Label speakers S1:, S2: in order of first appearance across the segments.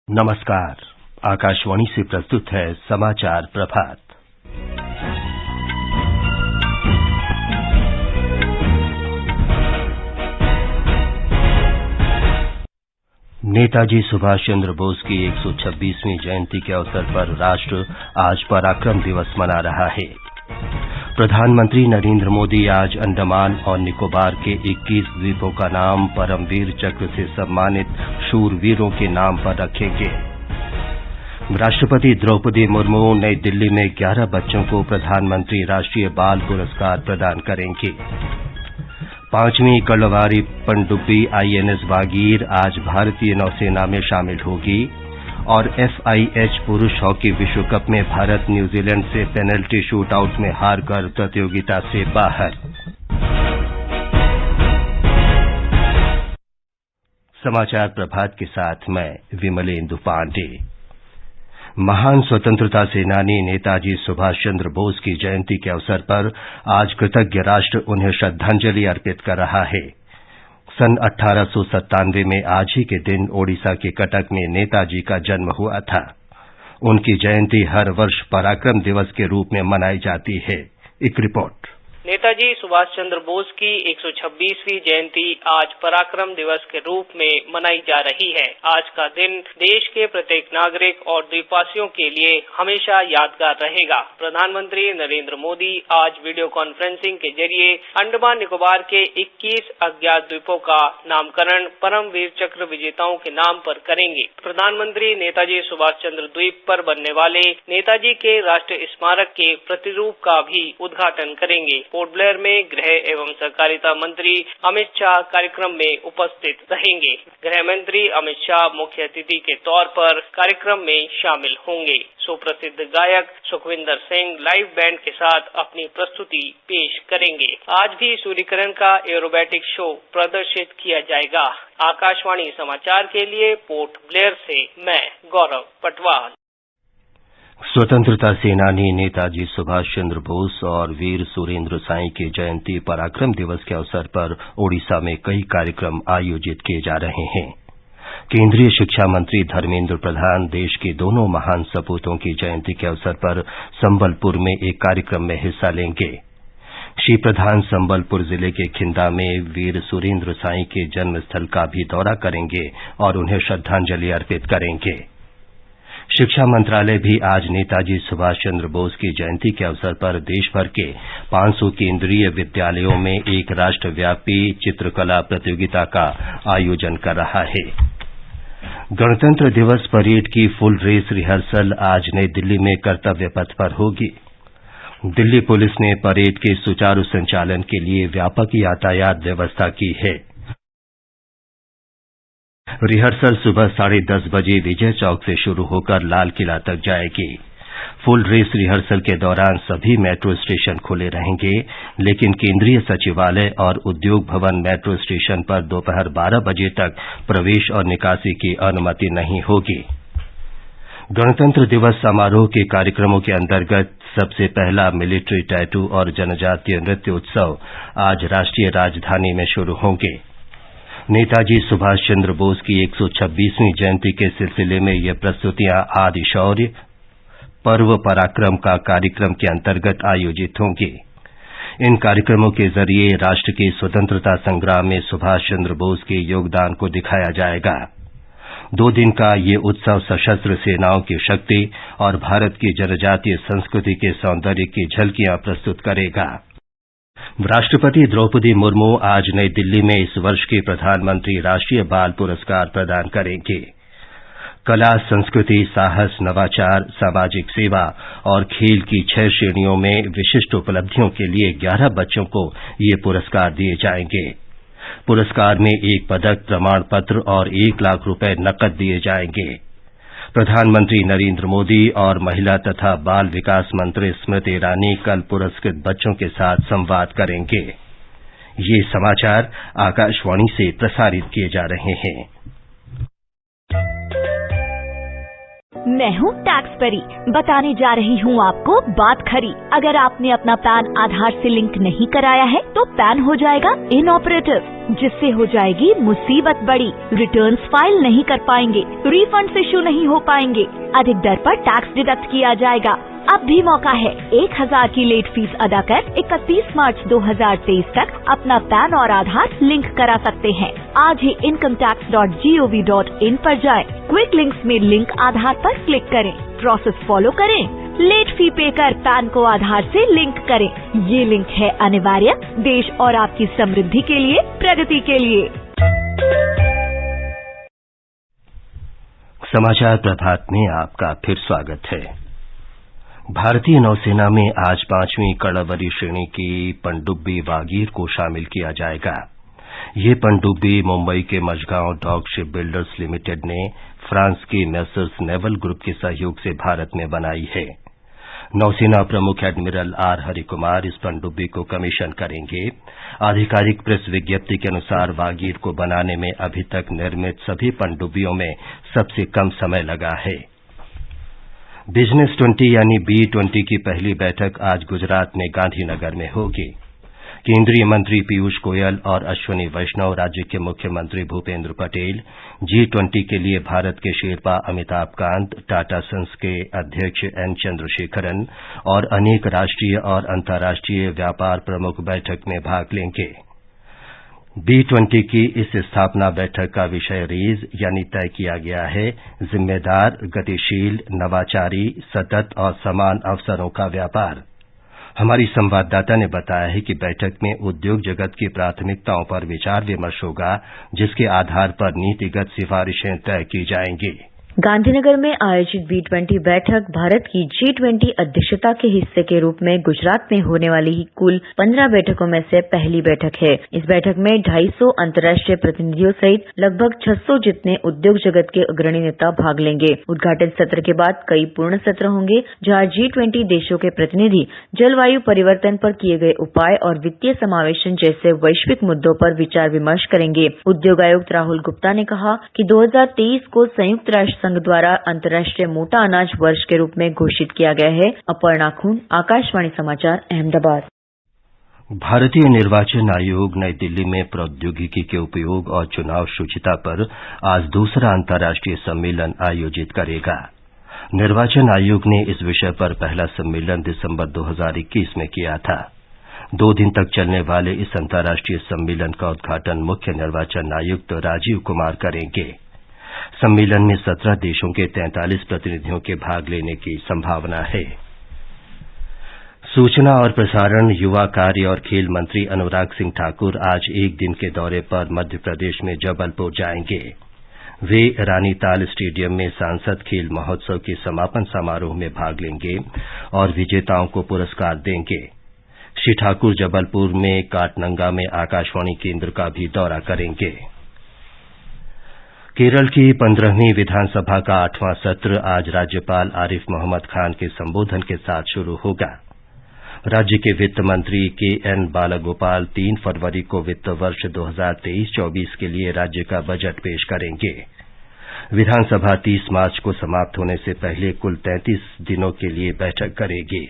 S1: नमस्कार। आकाशवाणी से प्रस्तुत है समाचार प्रभात। नेताजी सुभाष चंद्र बोस की 126वीं जयंती के अवसर पर राष्ट्र आज पराक्रम दिवस मना रहा है। प्रधानमंत्री नरेंद्र मोदी आज अंडमान और निकोबार के 21 द्वीपों का नाम परमवीर चक्र से सम्मानित शूरवीरों के नाम पर रखेंगे। राष्ट्रपति द्रौपदी मुर्मू नई दिल्ली में 11 बच्चों को प्रधानमंत्री राष्ट्रीय बाल पुरस्कार प्रदान करेंगे। 5वीं कलवारी पनडुब्बी INS वागीर आज भारतीय नौसेना में शामिल होगी और FIH पुरुष हॉकी विश्व कप में भारत न्यूजीलैंड से पेनल्टी शूटआउट में हारकर प्रतियोगिता से बाहर। समाचार प्रभात के साथ मैं विमलेंदु पांडे। महान स्वतंत्रता सेनानी नेताजी सुभाष चंद्र बोस की जयंती के अवसर पर आज कृतज्ञ राष्ट्र उन्हें श्रद्धांजलि अर्पित कर रहा है। सन 1897 में आज ही के दिन ओडिशा के कटक में नेताजी का जन्म हुआ था। उनकी जयंती हर वर्ष पराक्रम दिवस के रूप में मनाई जाती है। एक रिपोर्ट।
S2: नेताजी सुभाष चंद्र बोस की 126वीं जयंती आज पराक्रम दिवस के रूप में मनाई जा रही है। आज का दिन देश के प्रत्येक नागरिक और द्वीपवासियों के लिए हमेशा यादगार रहेगा। प्रधानमंत्री नरेंद्र मोदी आज वीडियो कॉन्फ्रेंसिंग के जरिए अंडमान निकोबार के 21 अज्ञात द्वीपों का नामकरण परमवीर चक्र विजेताओं के नाम पर करेंगे। प्रधानमंत्री नेताजी सुभाष चंद्र द्वीप पर बनने वाले नेताजी के राष्ट्रीय स्मारक के प्रतिरूप का भी उद्घाटन करेंगे। पोर्ट ब्लेयर में गृह एवं सहकारिता मंत्री अमित शाह कार्यक्रम में उपस्थित रहेंगे। गृह मंत्री अमित शाह मुख्य अतिथि के तौर पर कार्यक्रम में शामिल होंगे। सुप्रसिद्ध गायक सुखविंदर सिंह लाइव बैंड के साथ अपनी प्रस्तुति पेश करेंगे। आज भी सूर्यकिरण का एरोबैटिक शो प्रदर्शित किया जाएगा। आकाशवाणी समाचार के लिए पोर्ट ब्लेयर से मैं गौरव पटवाल।
S1: स्वतंत्रता सेनानी नेताजी सुभाष चंद्र बोस और वीर सुरेंद्र साई की जयंती पराक्रम दिवस के अवसर पर ओडिशा में कई कार्यक्रम आयोजित किए जा रहे हैं। केंद्रीय शिक्षा मंत्री धर्मेंद्र प्रधान देश के दोनों महान सपूतों की जयंती के अवसर पर संबलपुर में एक कार्यक्रम में हिस्सा लेंगे। श्री प्रधान संबलपुर जिले के खिंदा में वीर सुरेंद्र साई के जन्म स्थल का भी दौरा करेंगे और उन्हें श्रद्धांजलि अर्पित करेंगे। शिक्षा मंत्रालय भी आज नेताजी सुभाष चंद्र बोस की जयंती के अवसर पर देश भर के 500 केंद्रीय विद्यालयों में एक राष्ट्रव्यापी चित्रकला प्रतियोगिता का आयोजन कर रहा है। गणतंत्र दिवस परेड की फुल रेस रिहर्सल आज नई दिल्ली में कर्तव्य पथ पर होगी। दिल्ली पुलिस ने परेड के सुचारू संचालन के लिए व्यापक यातायात व्यवस्था की है। रिहर्सल सुबह 10:30 बजे विजय चौक से शुरू होकर लाल किला तक जाएगी। फुल रेस रिहर्सल के दौरान सभी मेट्रो स्टेशन खुले रहेंगे, लेकिन केंद्रीय सचिवालय और उद्योग भवन मेट्रो स्टेशन पर दोपहर 12 बजे तक प्रवेश और निकासी की अनुमति नहीं होगी। गणतंत्र दिवस समारोह के कार्यक्रमों के अंतर्गत सबसे पहला मिलिट्री टैटू और जनजातीय नृत्य उत्सव आज राष्ट्रीय राजधानी में शुरू होंगे। नेताजी सुभाष चंद्र बोस की 126वीं जयंती के सिलसिले में ये प्रस्तुतियां आदि शौर्य पर्व पराक्रम का कार्यक्रम के अंतर्गत आयोजित होंगी। इन कार्यक्रमों के जरिए राष्ट्र के स्वतंत्रता संग्राम में सुभाष चंद्र बोस के योगदान को दिखाया जाएगा। 2 दिन का ये उत्सव सशस्त्र सेनाओं की शक्ति और भारत की जनजातीय संस्कृति के सौंदर्य की झलकियां प्रस्तुत करेगा। राष्ट्रपति द्रौपदी मुर्मू आज नई दिल्ली में इस वर्ष के प्रधानमंत्री राष्ट्रीय बाल पुरस्कार प्रदान करेंगे। कला, संस्कृति, साहस, नवाचार, सामाजिक सेवा और खेल की 6 श्रेणियों में विशिष्ट उपलब्धियों के लिए 11 बच्चों को ये पुरस्कार दिए जाएंगे। पुरस्कार में 1 पदक, प्रमाण पत्र और 1 लाख रुपए नकद दिए जाएंगे। प्रधानमंत्री नरेंद्र मोदी और महिला तथा बाल विकास मंत्री स्मृति ईरानी कल पुरस्कृत बच्चों के साथ संवाद करेंगे। ये समाचार आकाशवाणी से प्रसारित किए जा रहे हैं।
S3: मैं हूँ टैक्स परी, बताने जा रही हूँ आपको बात खरी। अगर आपने अपना पैन आधार से लिंक नहीं कराया है तो पैन हो जाएगा इनऑपरेटिव, जिससे हो जाएगी मुसीबत बड़ी। रिटर्न्स फाइल नहीं कर पाएंगे, रिफंड्स इश्यू नहीं हो पाएंगे, अधिक दर पर टैक्स डिडक्ट किया जाएगा। अब भी मौका है, 1000 की लेट फीस अदा कर 31 मार्च 2023 तक अपना पैन और आधार लिंक करा सकते हैं। आज ही incometax.gov.in पर जाएं। क्विक लिंक्स में लिंक आधार पर क्लिक करें, प्रोसेस फॉलो करें, लेट फी पे कर पैन को आधार से लिंक करें। ये लिंक है अनिवार्य, देश और आपकी समृद्धि के लिए, प्रगति के लिए।
S1: समाचार प्रभात में आपका फिर स्वागत है। भारतीय नौसेना में आज 5वीं कड़ावरी श्रेणी की पनडुब्बी वागीर को शामिल किया जाएगा। ये पनडुब्बी मुंबई के Mazagon dock shipbuilders limited ने फ्रांस के मेसर्स नेवल ग्रुप के सहयोग से भारत में बनाई है। नौसेना प्रमुख एडमिरल आर हरिकुमार इस पनडुब्बी को कमीशन करेंगे। आधिकारिक प्रेस विज्ञप्ति के अनुसार वागीर को बनाने में अभी तक निर्मित सभी पनडुब्बियों में सबसे कम समय लगा है। बिजनेस 20 यानी B20 की पहली बैठक आज गुजरात में गांधीनगर में होगी। केंद्रीय मंत्री पीयूष गोयल और अश्विनी वैष्णव, राज्य के मुख्यमंत्री भूपेंद्र पटेल, G20 के लिए भारत के शेरपा अमिताभ कांत, टाटा सन्स के अध्यक्ष एन चंद्रशेखरन और अनेक राष्ट्रीय और अंतर्राष्ट्रीय व्यापार प्रमुख बैठक में भाग लेंगे। B20 की इस स्थापना बैठक का विषय रेज यानी तय किया गया है, जिम्मेदार, गतिशील, नवाचारी, सतत और समान अवसरों का व्यापार। हमारी संवाददाता ने बताया है कि बैठक में उद्योग जगत की प्राथमिकताओं पर विचार विमर्श होगा, जिसके आधार पर नीतिगत सिफारिशें तय की जाएंगी।
S4: गांधीनगर में आयोजित B20 बैठक भारत की G20 अध्यक्षता के हिस्से के रूप में गुजरात में होने वाली कुल 15 बैठकों में से पहली बैठक है। इस बैठक में 250 अंतर्राष्ट्रीय प्रतिनिधियों सहित लगभग 600 जितने उद्योग जगत के अग्रणी नेता भाग लेंगे। उद्घाटन सत्र के बाद कई पूर्ण सत्र होंगे, जहां G20 देशों के प्रतिनिधि जलवायु परिवर्तन पर किए गए उपाय और वित्तीय समावेशन जैसे वैश्विक मुद्दों पर विचार विमर्श करेंगे। उद्योग आयुक्त राहुल गुप्ता ने कहा कि 2023 को संयुक्त राष्ट्र संघ द्वारा अंतर्राष्ट्रीय मोटा अनाज वर्ष के रूप में घोषित किया गया है। अपर्णा खून, आकाशवाणी समाचार, अहमदाबाद।
S1: भारतीय निर्वाचन आयोग नई दिल्ली में प्रौद्योगिकी के उपयोग और चुनाव शुचिता पर आज दूसरा अंतर्राष्ट्रीय सम्मेलन आयोजित करेगा। निर्वाचन आयोग ने इस विषय पर पहला सम्मेलन दिसंबर 2021 में किया था। 2 दिन तक चलने वाले इस अंतर्राष्ट्रीय सम्मेलन का उद्घाटन मुख्य निर्वाचन आयुक्त राजीव कुमार करेंगे। सम्मेलन में 17 देशों के 43 प्रतिनिधियों के भाग लेने की संभावना है। सूचना और प्रसारण, युवा कार्य और खेल मंत्री अनुराग सिंह ठाकुर आज एक दिन के दौरे पर मध्य प्रदेश में जबलपुर जाएंगे। वे रानीताल स्टेडियम में सांसद खेल महोत्सव के समापन समारोह में भाग लेंगे और विजेताओं को पुरस्कार देंगे। श्री ठाकुर जबलपुर में काटनंगा में आकाशवाणी केंद्र का भी दौरा करेंगे। केरल की 15वीं विधानसभा का 8वां सत्र आज राज्यपाल आरिफ मोहम्मद खान के संबोधन के साथ शुरू होगा। राज्य के वित्त मंत्री KN बालागोपाल 3 फरवरी को वित्त वर्ष 2023-24 के लिए राज्य का बजट पेश करेंगे। विधानसभा 30 मार्च को समाप्त होने से पहले कुल 33 दिनों के लिए बैठक करेगी।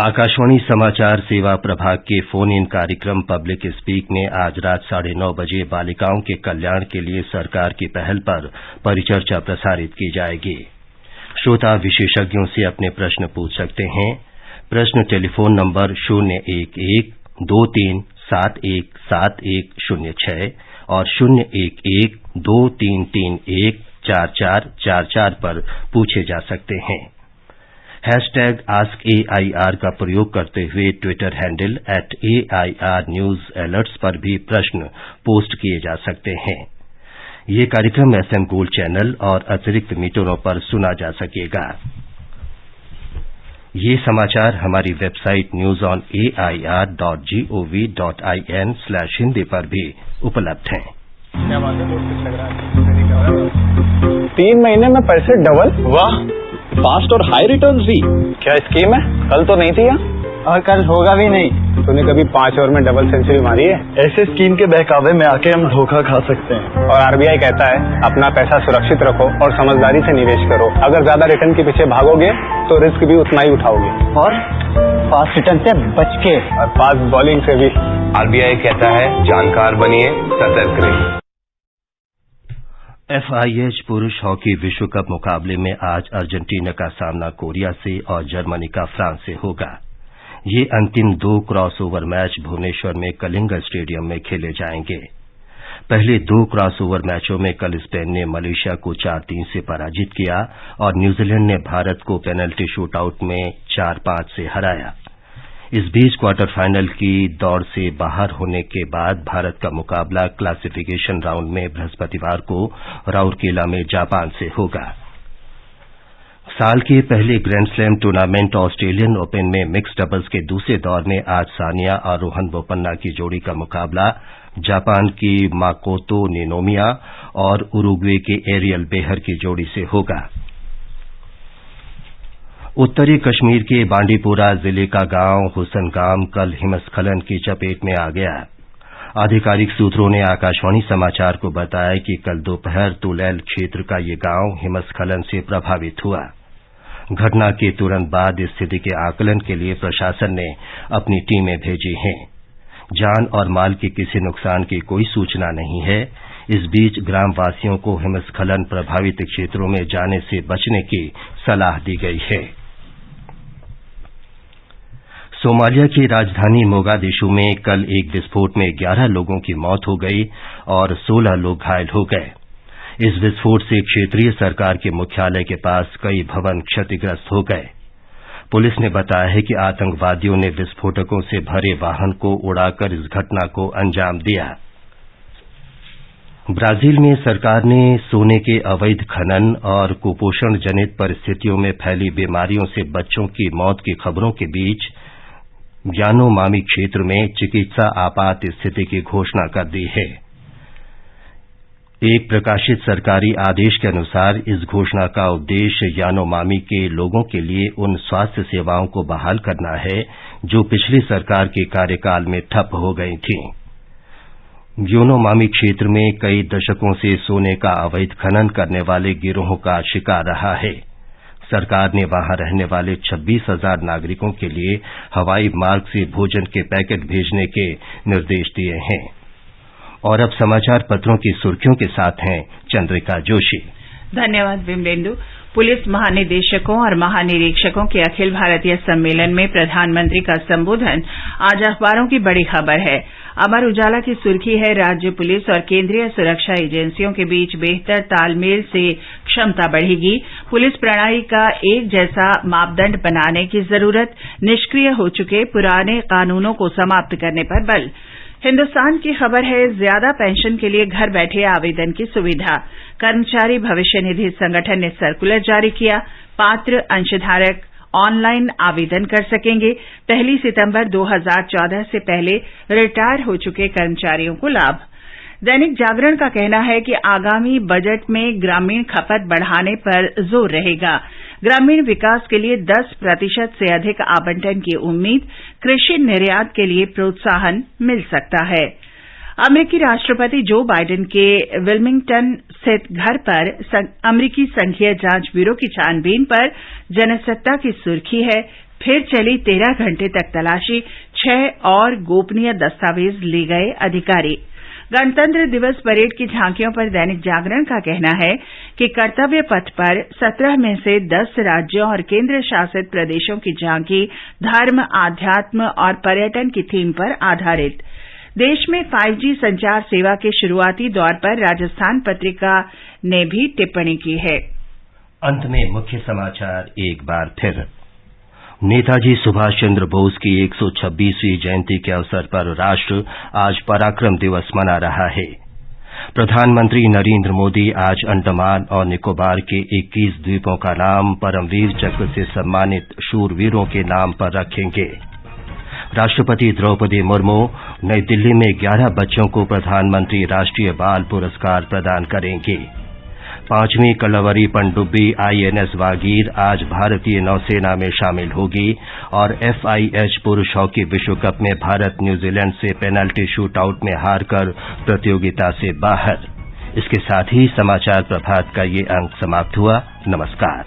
S1: आकाशवाणी समाचार सेवा प्रभाग के फोन इन कार्यक्रम पब्लिक स्पीक में आज रात 9:30 बजे बालिकाओं के कल्याण के लिए सरकार की पहल पर परिचर्चा प्रसारित की जाएगी। श्रोता विशेषज्ञों से अपने प्रश्न पूछ सकते हैं। प्रश्न टेलीफोन नंबर 011-2371-7106 और 011-2331-4444 पर पूछे जा सकते हैं। #AskAIR का प्रयोग करते हुए Twitter handle @AIR News Alerts पर भी प्रश्न पोस्ट किए जा सकते हैं। ये कार्यक्रम FM गोल्ड चैनल और अतिरिक्त मीटरों पर सुना जा सकेगा। ये समाचार हमारी वेबसाइट newsonair.gov.in/hindi पर भी उपलब्ध हैं।
S5: 3 महीने में पैसे डबल, वाह, फास्ट और हाई रिटर्न्स भी। क्या स्कीम है? कल तो नहीं थी यहाँ। और कल होगा भी नहीं। तूने कभी 5 ओवर में डबल सेंचुरी मारी है?
S6: ऐसे स्कीम के बहकावे में आके हम धोखा खा सकते हैं।
S5: और आरबीआई कहता है अपना पैसा सुरक्षित रखो और समझदारी से निवेश करो। अगर ज्यादा रिटर्न के पीछे भागोगे तो रिस्क भी उतना ही उठाओगे।
S6: और फास्ट रिटर्न से बच के,
S5: और फास्ट बॉलिंग से भी।
S7: आरबीआई कहता है जानकार बनिए, सतर्क रहिए।
S1: FIH पुरुष हॉकी विश्व कप मुकाबले में आज अर्जेंटीना का सामना कोरिया से और जर्मनी का फ्रांस से होगा। ये अंतिम 2 क्रॉसओवर मैच भुवनेश्वर में कलिंगा स्टेडियम में खेले जाएंगे। पहले 2 क्रॉसओवर मैचों में कल स्पेन ने मलेशिया को 4-3 से पराजित किया और न्यूजीलैंड ने भारत को पेनल्टी शूटआउट में 4-5 से हराया। इस बीच क्वार्टर फाइनल की दौड़ से बाहर होने के बाद भारत का मुकाबला क्लासिफिकेशन राउंड में बृहस्पतिवार को राउरकेला में जापान से होगा। साल के पहले grand slam tournament Australian open में मिक्स डबल्स के दूसरे दौर में आज सानिया और रोहन बोपन्ना की जोड़ी का मुकाबला जापान की माकोतो निनोमिया और उरुग्वे के एरियल बेहर की जोड़ी से होगा। उत्तरी कश्मीर के बांडीपुरा जिले का गांव हुसनगाम कल हिमस्खलन की चपेट में आ गया। आधिकारिक सूत्रों ने आकाशवाणी समाचार को बताया कि कल दोपहर तुलैल क्षेत्र का ये गांव हिमस्खलन से प्रभावित हुआ। घटना के तुरंत बाद स्थिति के आकलन के लिए प्रशासन ने अपनी टीमें भेजी हैं। जान और माल के किसी नुकसान की कोई सूचना नहीं है। इस बीच ग्रामवासियों को हिमस्खलन प्रभावित क्षेत्रों में जाने से बचने की सलाह दी गई है। सोमालिया की राजधानी मोगादिशु में कल एक विस्फोट में 11 लोगों की मौत हो गई और 16 लोग घायल हो गए। इस विस्फोट से क्षेत्रीय सरकार के मुख्यालय के पास कई भवन क्षतिग्रस्त हो गए। पुलिस ने बताया है कि आतंकवादियों ने विस्फोटकों से भरे वाहन को उड़ाकर इस घटना को अंजाम दिया। ब्राजील में सरकार ने सोने के अवैध खनन और कुपोषण जनित परिस्थितियों में फैली बीमारियों से बच्चों की मौत की खबरों के बीच यानोमामी क्षेत्र में चिकित्सा आपात स्थिति की घोषणा कर दी है। एक प्रकाशित सरकारी आदेश के अनुसार इस घोषणा का उद्देश्य यानोमामी के लोगों के लिए उन स्वास्थ्य सेवाओं को बहाल करना है जो पिछली सरकार के कार्यकाल में ठप हो गई थीं। यानोमामी क्षेत्र में कई दशकों से सोने का अवैध खनन करने वाले गिरोहों का शिकार रहा है। सरकार ने वहां रहने वाले 26,000 नागरिकों के लिए हवाई मार्ग से भोजन के पैकेट भेजने के निर्देश दिए हैं। और अब समाचार पत्रों की सुर्खियों के साथ हैं चंद्रिका जोशी।
S8: धन्यवाद विमलेंदु। पुलिस महानिदेशकों और महानिरीक्षकों के अखिल भारतीय सम्मेलन में प्रधानमंत्री का संबोधन आज अखबारों की बड़ी खबर है। अमर उजाला की सुर्खी है, राज्य पुलिस और केंद्रीय सुरक्षा एजेंसियों के बीच बेहतर तालमेल से क्षमता बढ़ेगी। पुलिस प्रणाली का एक जैसा मापदंड बनाने की जरूरत, निष्क्रिय हो चुके पुराने कानूनों को समाप्त करने पर बल। हिन्दुस्तान की खबर है, ज्यादा पेंशन के लिए घर बैठे आवेदन की सुविधा। कर्मचारी भविष्य निधि संगठन ने सर्कुलर जारी किया। पात्र अंशधारक ऑनलाइन आवेदन कर सकेंगे। 1 सितंबर 2014 से पहले रिटायर हो चुके कर्मचारियों को लाभ। दैनिक जागरण का कहना है कि आगामी बजट में ग्रामीण खपत बढ़ाने पर जोर रहेगा। ग्रामीण विकास के लिए 10% से अधिक आवंटन की उम्मीद। कृषि निर्यात के लिए प्रोत्साहन मिल सकता है। अमेरिकी राष्ट्रपति जो बाइडेन के विल्मिंगटन स्थित घर पर अमेरिकी संघीय जांच ब्यूरो की छानबीन पर जनसत्ता की सुर्खी है, फिर चली 13 घंटे तक तलाशी, 6 और गोपनीय दस्तावेज ले गए अधिकारी। गणतंत्र दिवस परेड की झांकियों पर दैनिक जागरण का कहना है कि कर्तव्य पथ पर 17 में से 10 राज्यों और केंद्र शासित प्रदेशों की झांकी धर्म, आध्यात्म और पर्यटन की थीम पर आधारित। देश में 5G संचार सेवा के शुरुआती दौर पर राजस्थान पत्रिका ने भी टिप्पणी की है।
S1: अंत में मुख्य समाचार एक बार फिर। नेताजी सुभाष चंद्र बोस की 126वीं जयंती के अवसर पर राष्ट्र आज पराक्रम दिवस मना रहा है। प्रधानमंत्री नरेंद्र मोदी आज अंडमान और निकोबार के 21 द्वीपों का नाम परमवीर चक्र से सम्मानित शूरवीरों के नाम पर रखेंगे। राष्ट्रपति द्रौपदी मुर्मू नई दिल्ली में 11 बच्चों को प्रधानमंत्री राष्ट्रीय बाल पुरस्कार प्रदान करेंगे। 5वीं कलवरी पनडुब्बी INS वागीर आज भारतीय नौसेना में शामिल होगी और FIH पुरुष हॉकी विश्व कप में भारत न्यूजीलैंड से पेनल्टी शूटआउट में हारकर प्रतियोगिता से बाहर। इसके साथ ही समाचार प्रभात का ये अंक समाप्त हुआ। नमस्कार।